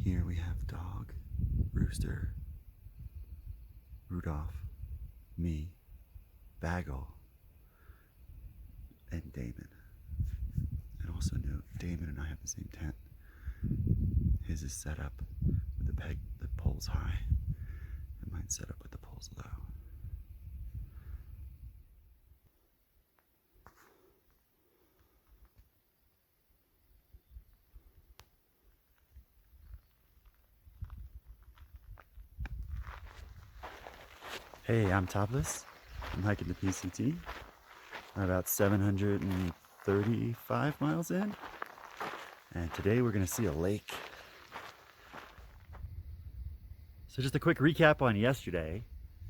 Here we have Dog, Rooster, Rudolph, me, Bagel, and Damon. And also note, Damon and I have the same tent. His is set up with the poles high, and mine's set up with the poles low. Hey, I'm Topless. I'm hiking the PCT. I'm about 735 miles in. And today we're gonna see a lake. So just a quick recap on yesterday.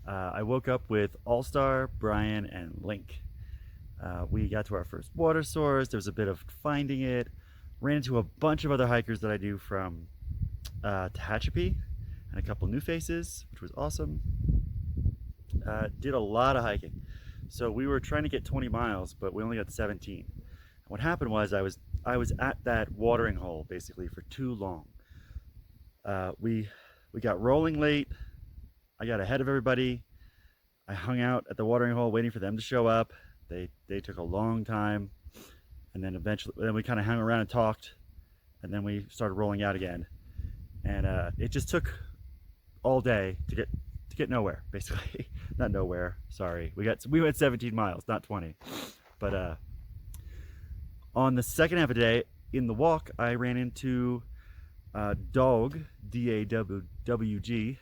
I woke up with All-Star, Brian, and Link. We got to our first water source. There was a bit of finding it. Ran into a bunch of other hikers that I do from Tehachapi and a couple new faces, which was awesome. Did a lot of hiking. So we were trying to get 20 miles, but we only got 17. And what happened was I was at that watering hole basically for too long. We got rolling late. I got ahead of everybody. I hung out at the watering hole waiting for them to show up. They took a long time, and then we kind of hung around and talked, and then we started rolling out again. And it just took all day to get nowhere, basically. Not nowhere, sorry. We went 17 miles, not 20. But on the second half of the day, in the walk, I ran into Dog, D-A-W-G,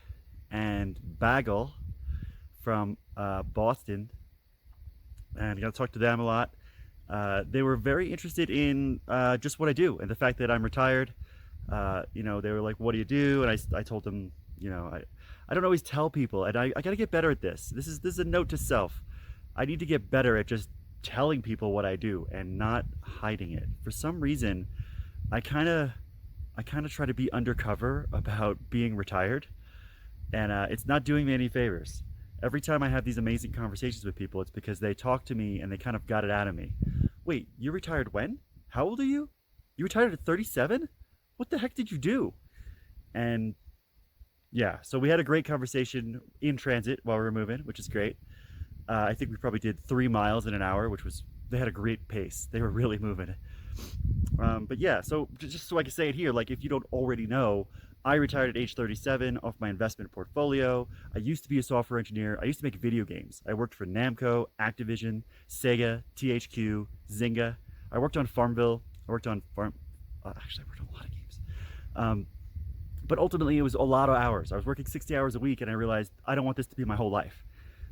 and Bagel from Boston, and I got to talk to them a lot. They were very interested in just what I do and the fact that I'm retired. They were like, what do you do? And I told them, I don't always tell people, and I got to get better at this. This is a note to self. I need to get better at just telling people what I do and not hiding it. For some reason, I kind of try to be undercover about being retired, and it's not doing me any favors. Every time I have these amazing conversations with people, it's because they talk to me and they kind of got it out of me. Wait, you retired when? How old are you? You retired at 37? What the heck did you do? And yeah, so we had a great conversation in transit while we were moving, which is great. I think we probably did 3 miles in an hour, they had a great pace. They were really moving. But yeah, so just so I can say it here, like if you don't already know, I retired at age 37 off my investment portfolio. I used to be a software engineer. I used to make video games. I worked for Namco, Activision, Sega, THQ, Zynga. I worked on Farmville. I worked on actually I worked on a lot of games. But ultimately it was a lot of hours. I was working 60 hours a week, and I realized I don't want this to be my whole life.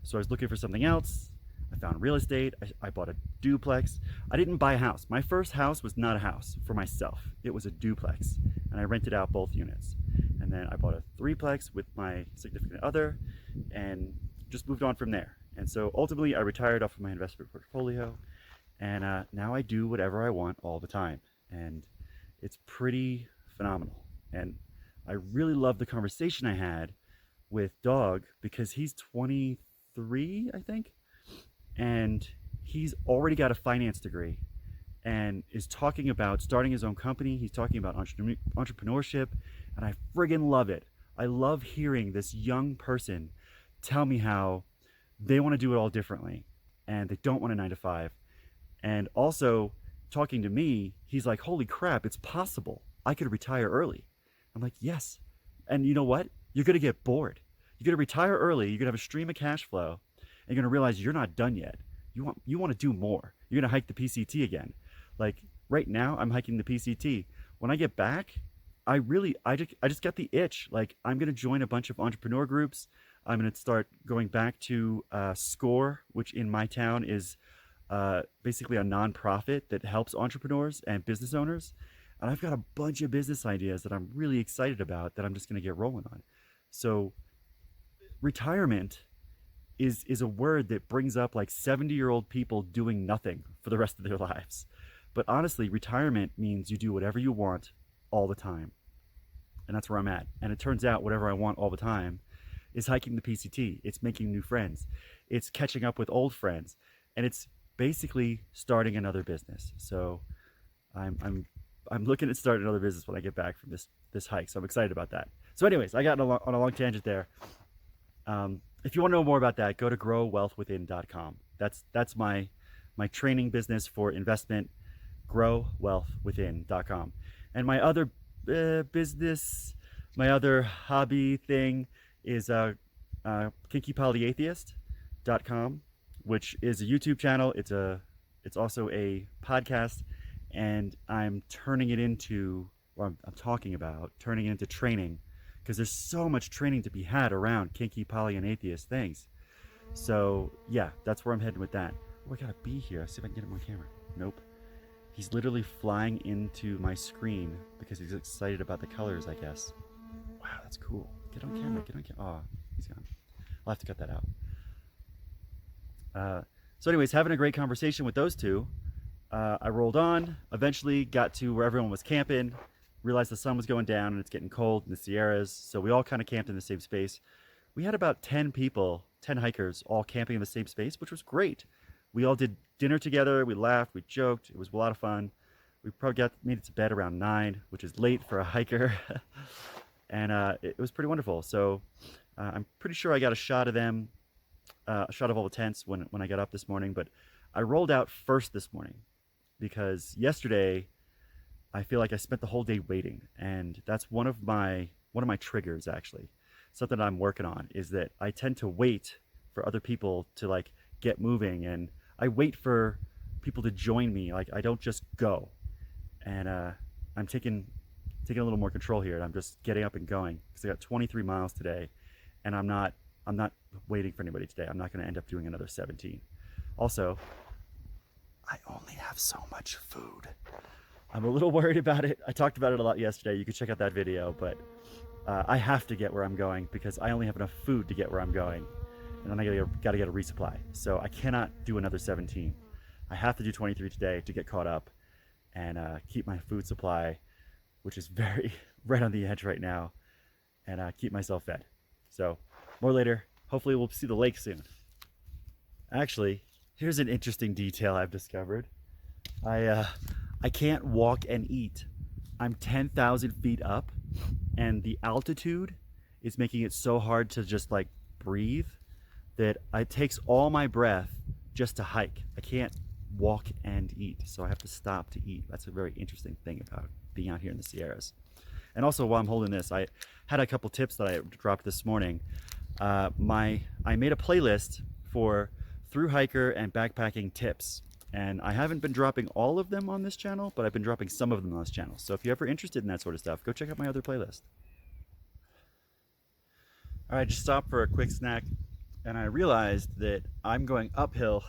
So I was looking for something else. I found real estate. I bought a duplex. I didn't buy a house. My first house was not a house for myself. It was a duplex, and I rented out both units. And then I bought a threeplex with my significant other and just moved on from there. And so ultimately I retired off of my investment portfolio, and now I do whatever I want all the time. And it's pretty phenomenal. And I really love the conversation I had with Dog, because he's 23, I think, and he's already got a finance degree and is talking about starting his own company. He's talking about entrepreneurship, and I friggin' love it. I love hearing this young person tell me how they want to do it all differently and they don't want a 9-to-5. And also talking to me, he's like, holy crap, it's possible. I could retire early. I'm like, yes. And you know what? You're going to get bored. You're going to retire early. You're going to have a stream of cash flow. And you're going to realize you're not done yet. You want to do more. You're going to hike the PCT again. Like right now, I'm hiking the PCT. When I get back, I just got the itch. Like I'm going to join a bunch of entrepreneur groups. I'm going to start going back to SCORE, which in my town is basically a nonprofit that helps entrepreneurs and business owners. And I've got a bunch of business ideas that I'm really excited about that I'm just going to get rolling on. So retirement is a word that brings up like 70-year-old people doing nothing for the rest of their lives. But honestly, retirement means you do whatever you want all the time. And that's where I'm at. And it turns out whatever I want all the time is hiking the PCT. It's making new friends. It's catching up with old friends. And it's basically starting another business. So I'm I'm looking to start another business when I get back from this hike, so I'm excited about that. So anyways, I got on a long tangent there. If you want to know more about that, go to growwealthwithin.com. That's my training business for investment, growwealthwithin.com. And my other business, my other hobby thing is kinkypolyatheist.com, which is a YouTube channel. It's also a podcast, and I'm turning it into, or I'm talking about turning it into training, because there's so much training to be had around kinky, poly, and atheist things. So yeah, that's where I'm heading with that. Oh, I got a bee here. Let's see if I can get him on camera. Nope. He's literally flying into my screen because he's excited about the colors, I guess. Wow, that's cool. Get on camera, get on camera. Oh, he's gone. I'll have to cut that out. So anyways, having a great conversation with those two. I rolled on, eventually got to where everyone was camping, realized the sun was going down and it's getting cold in the Sierras, so we all kind of camped in the same space. We had about 10 people, 10 hikers, all camping in the same space, which was great. We all did dinner together, we laughed, we joked, it was a lot of fun. We probably made it to bed around 9, which is late for a hiker. And it was pretty wonderful. So I'm pretty sure I got a shot of them, a shot of all the tents when I got up this morning, but I rolled out first this morning because yesterday I feel like I spent the whole day waiting, and that's one of my triggers, actually. Something I'm working on is that I tend to wait for other people to like get moving, and I wait for people to join me. Like, I don't just go. And I'm taking a little more control here, and I'm just getting up and going because I got 23 miles today, and I'm not waiting for anybody today. I'm not going to end up doing another 17. Also, I only have so much food. I'm a little worried about it. I talked about it a lot yesterday. You can check out that video, but I have to get where I'm going because I only have enough food to get where I'm going, and then I gotta get a resupply. So I cannot do another 17. I have to do 23 today to get caught up and keep my food supply, which is very right on the edge right now, and keep myself fed. So more later. Hopefully we'll see the lake soon. Actually, here's an interesting detail I've discovered. I can't walk and eat. I'm 10,000 feet up, and the altitude is making it so hard to just like breathe that it takes all my breath just to hike. I can't walk and eat, so I have to stop to eat. That's a very interesting thing about being out here in the Sierras. And also, while I'm holding this, I had a couple tips that I dropped this morning. I made a playlist for through hiker and backpacking tips, and I haven't been dropping all of them on this channel, but I've been dropping some of them on this channel. So if you're ever interested in that sort of stuff, go check out my other playlist. All right, just stopped for a quick snack, and I realized that I'm going uphill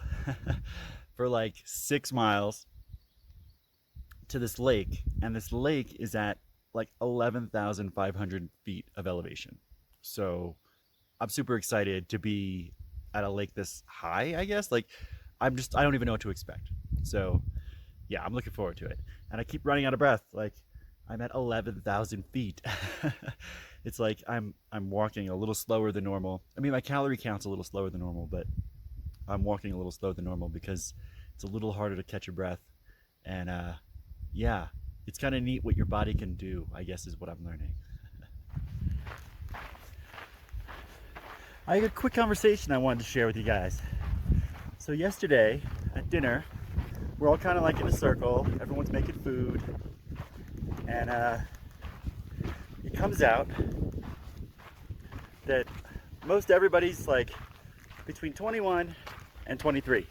for like 6 miles to this lake, and this lake is at like 11,500 feet of elevation. So I'm super excited to be at a lake this high, I guess. Like, I don't even know what to expect. So yeah, I'm looking forward to it. And I keep running out of breath. Like, I'm at 11,000 feet. It's like I'm walking a little slower than normal. I mean, my calorie count's a little slower than normal, but I'm walking a little slower than normal because it's a little harder to catch your breath. And yeah, it's kind of neat what your body can do, I guess, is what I'm learning. I had a quick conversation I wanted to share with you guys. So yesterday at dinner, we're all kind of like in a circle. Everyone's making food. And it comes out that most everybody's like between 21 and 23.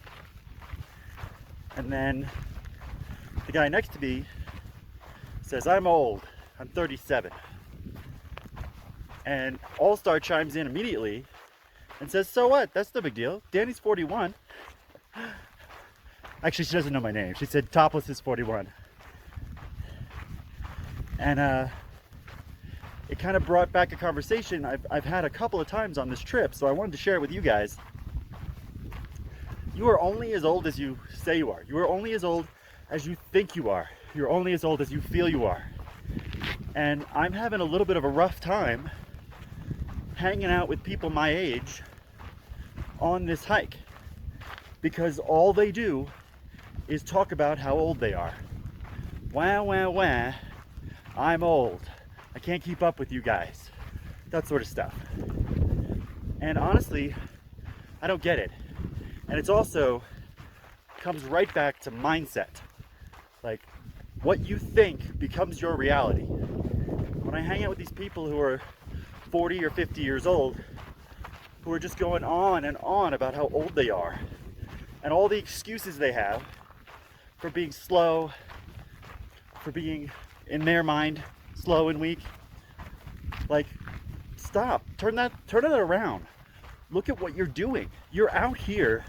And then the guy next to me says, I'm old, I'm 37. And All-Star chimes in immediately and says, so what? That's no big deal. Danny's 41. Actually, she doesn't know my name. She said Topless is 41. And it kind of brought back a conversation I've had a couple of times on this trip, so I wanted to share it with you guys. You are only as old as you say you are. You are only as old as you think you are. You're only as old as you feel you are. And I'm having a little bit of a rough time hanging out with people my age on this hike because all they do is talk about how old they are. Wah, wah, wah. I'm old. I can't keep up with you guys. That sort of stuff. And honestly, I don't get it. And it's also comes right back to mindset. Like, what you think becomes your reality. When I hang out with these people who are 40 or 50 years old, who are just going on and on about how old they are, and all the excuses they have for being slow, for being, in their mind, slow and weak. Like, stop. Turn that around. Look at what you're doing. You're out here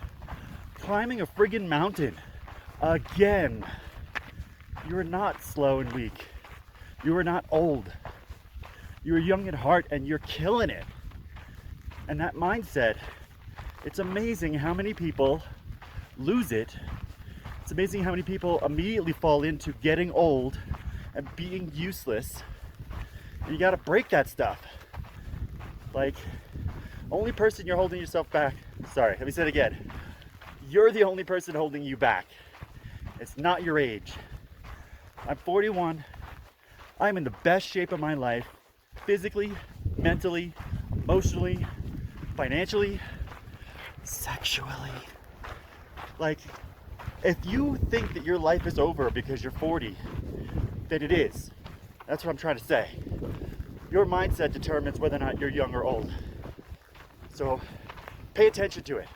climbing a friggin' mountain again. You are not slow and weak. You are not old. You are young at heart and you're killing it. And that mindset, it's amazing how many people lose it. It's amazing how many people immediately fall into getting old and being useless. And you gotta break that stuff. Like, only person you're holding yourself back. Sorry, let me say it again. You're the only person holding you back. It's not your age. I'm 41. I'm in the best shape of my life, physically, mentally, emotionally, financially, sexually. Like, if you think that your life is over because you're 40, then it is. That's what I'm trying to say. Your mindset determines whether or not you're young or old. So pay attention to it.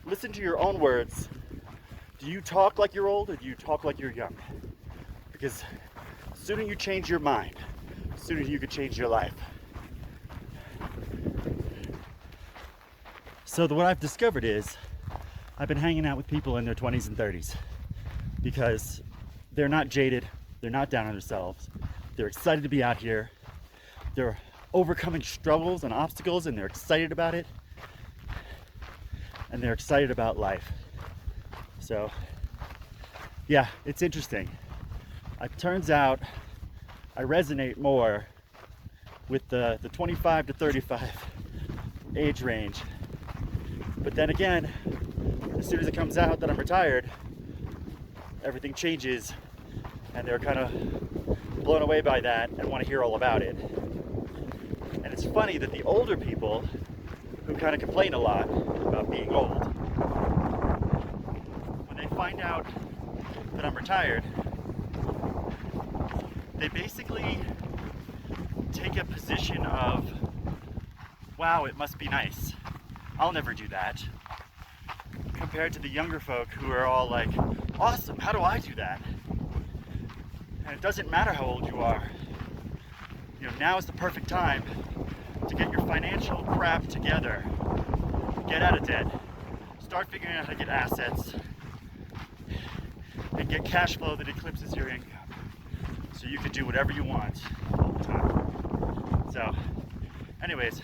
Listen to your own words. Do you talk like you're old or do you talk like you're young? Because the sooner you change your mind, the sooner you could change your life. So what I've discovered is I've been hanging out with people in their 20s and 30s because they're not jaded, they're not down on themselves, they're excited to be out here, they're overcoming struggles and obstacles and they're excited about it, and they're excited about life. So yeah, it's interesting. It turns out I resonate more with the 25 to 35 age range. But then again, as soon as it comes out that I'm retired, everything changes and they're kind of blown away by that and want to hear all about it. And it's funny that the older people who kind of complain a lot about being old, when they find out that I'm retired, they basically take a position of, wow, it must be nice. I'll never do that. Compared to the younger folk who are all like, awesome, how do I do that? And it doesn't matter how old you are. You know, now is the perfect time to get your financial crap together. Get out of debt. Start figuring out how to get assets and get cash flow that eclipses your income, so you can do whatever you want all the time. So, anyways,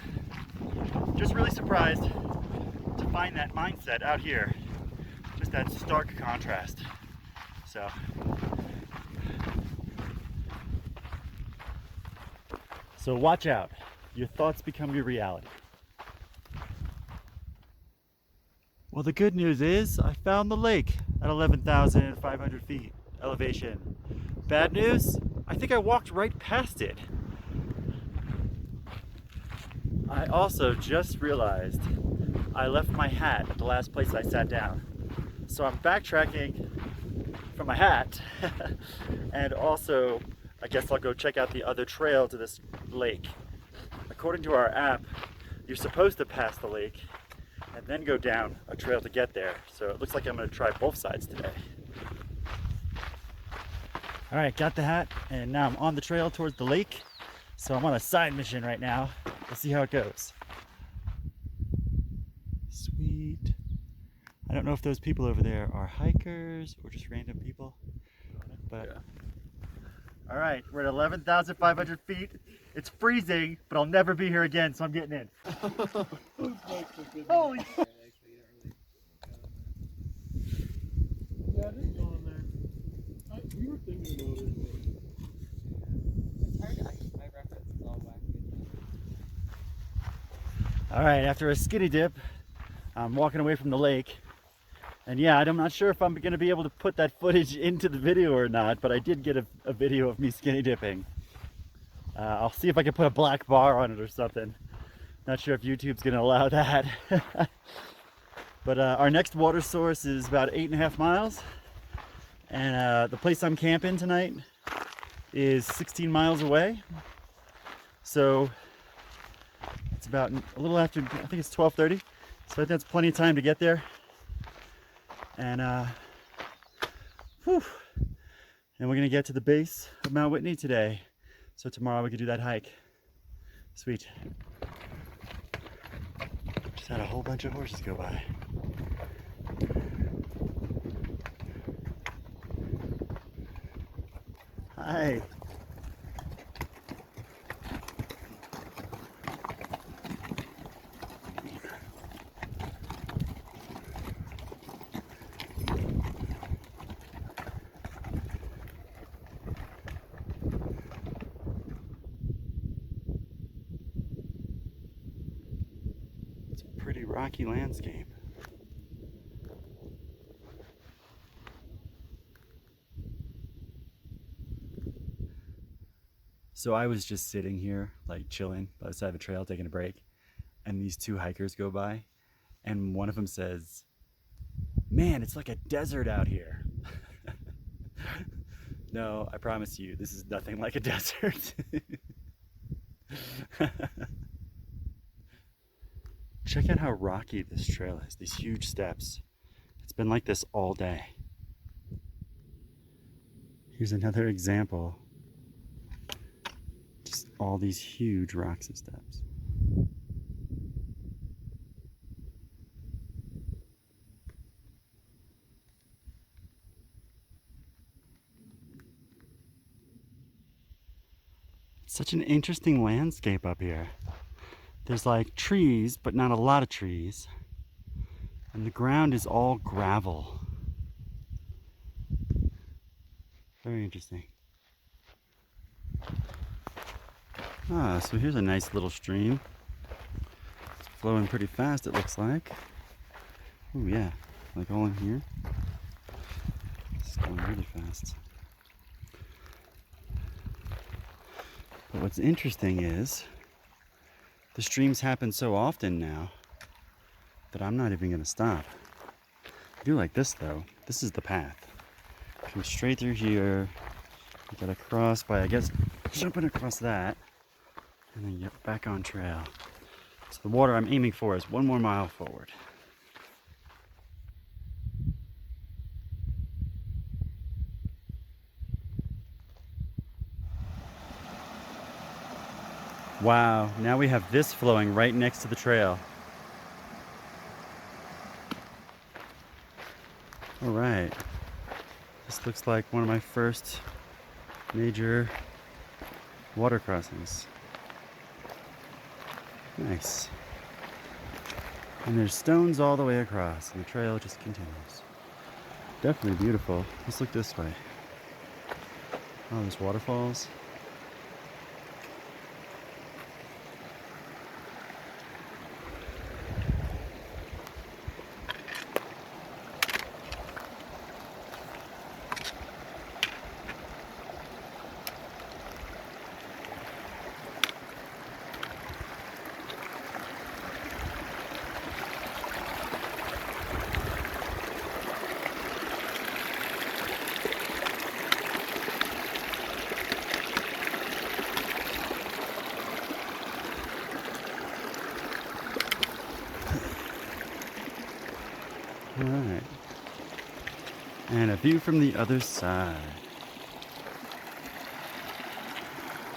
just really surprised to find that mindset out here. Just that stark contrast. So watch out. Your thoughts become your reality. Well, the good news is I found the lake at 11,500 feet elevation. Bad news, I think I walked right past it. I also just realized I left my hat at the last place I sat down. So I'm backtracking for my hat and also I guess I'll go check out the other trail to this lake. According to our app, you're supposed to pass the lake and then go down a trail to get there. So it looks like I'm going to try both sides today. All right, got the hat and now I'm on the trail towards the lake. So I'm on a side mission right now. Let's see how it goes. Sweet. I don't know if those people over there are hikers or just random people, but yeah. All right, we're at 11,500 feet. It's freezing, but I'll never be here again, so I'm getting in. Holy shit. Yeah, I didn't go in there. We were thinking about it, but... It's hard to my reference is all wacky. All right, after a skinny dip, I'm walking away from the lake, And yeah, I'm not sure if I'm going to be able to put that footage into the video or not, but I did get a video of me skinny dipping. I'll see if I can put a black bar on it or something. Not sure if YouTube's going to allow that. But our next water source is about 8.5 miles. And the place I'm camping tonight is 16 miles away. So it's about a little after, I think it's 12:30. So I think that's plenty of time to get there. And whew. And we're gonna get to the base of Mount Whitney today. So tomorrow we can do that hike. Sweet. Just had a whole bunch of horses go by. Hi. It's a pretty rocky landscape. So I was just sitting here, like chilling by the side of a trail, taking a break, and these two hikers go by, and one of them says, "Man, it's like a desert out here." No, I promise you, this is nothing like a desert. Check out how rocky this trail is, these huge steps. It's been like this all day. Here's another example. Just all these huge rocks and steps. It's such an interesting landscape up here. There's like trees, but not a lot of trees. And the ground is all gravel. Very interesting. Ah, so here's a nice little stream. It's flowing pretty fast, it looks like. Oh yeah, like all in here. It's going really fast. But what's interesting is the streams happen so often now that I'm not even gonna stop. I do like this though. This is the path. Come straight through here. You gotta cross by, I guess, jumping across that, and then get back on trail. So the water I'm aiming for is 1 more mile forward. Wow, now we have this flowing right next to the trail. All right, this looks like one of my first major water crossings. Nice. And there's stones all the way across, and the trail just continues. Definitely beautiful. Let's look this way. Oh, there's waterfalls. All right. And a view from the other side.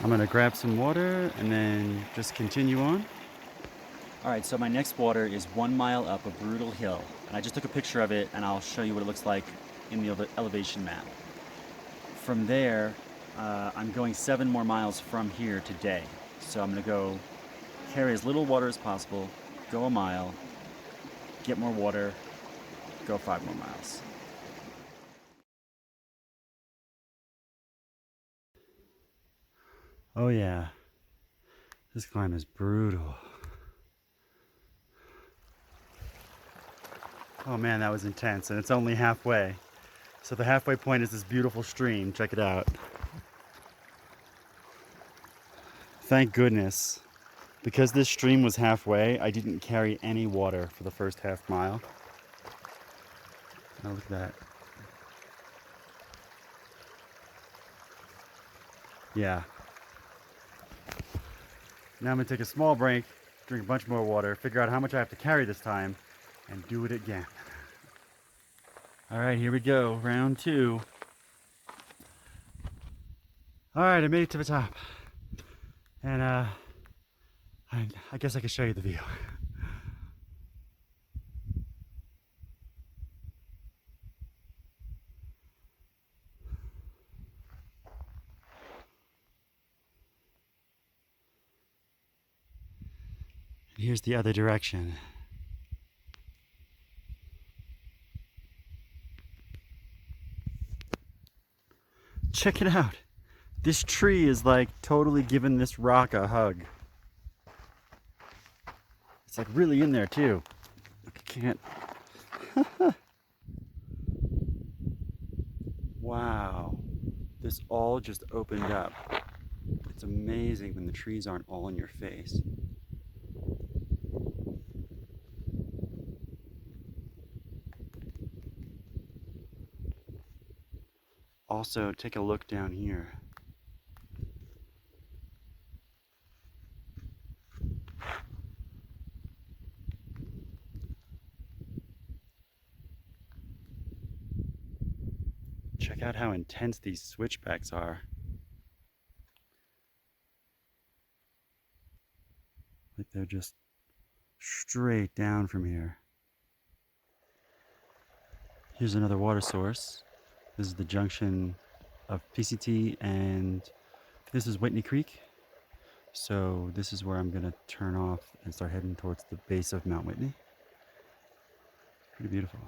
I'm gonna grab some water and then just continue on. All right, so my next water is 1 mile up a brutal hill. And I just took a picture of it and I'll show you what it looks like in the elevation map. From there, I'm going 7 more miles from here today. So I'm gonna go carry as little water as possible, go a mile, get more water, go 5 more miles. Oh yeah, this climb is brutal. Oh man, that was intense, and it's only halfway. So the halfway point is this beautiful stream. Check it out. Thank goodness. Because this stream was halfway, I didn't carry any water for the first half mile. Oh, look at that. Yeah. Now I'm gonna take a small break, drink a bunch more water, figure out how much I have to carry this time, and do it again. All right, here we go, round 2. All right, I made it to the top. And I guess I could show you the view. And here's the other direction. Check it out. This tree is like totally giving this rock a hug. It's like really in there too. I can't. Wow. This all just opened up. It's amazing when the trees aren't all in your face. Also, take a look down here. Check out how intense these switchbacks are. Like they're just straight down from here. Here's another water source. This is the junction of PCT and this is Whitney Creek. So this is where I'm gonna turn off and start heading towards the base of Mount Whitney. Pretty beautiful.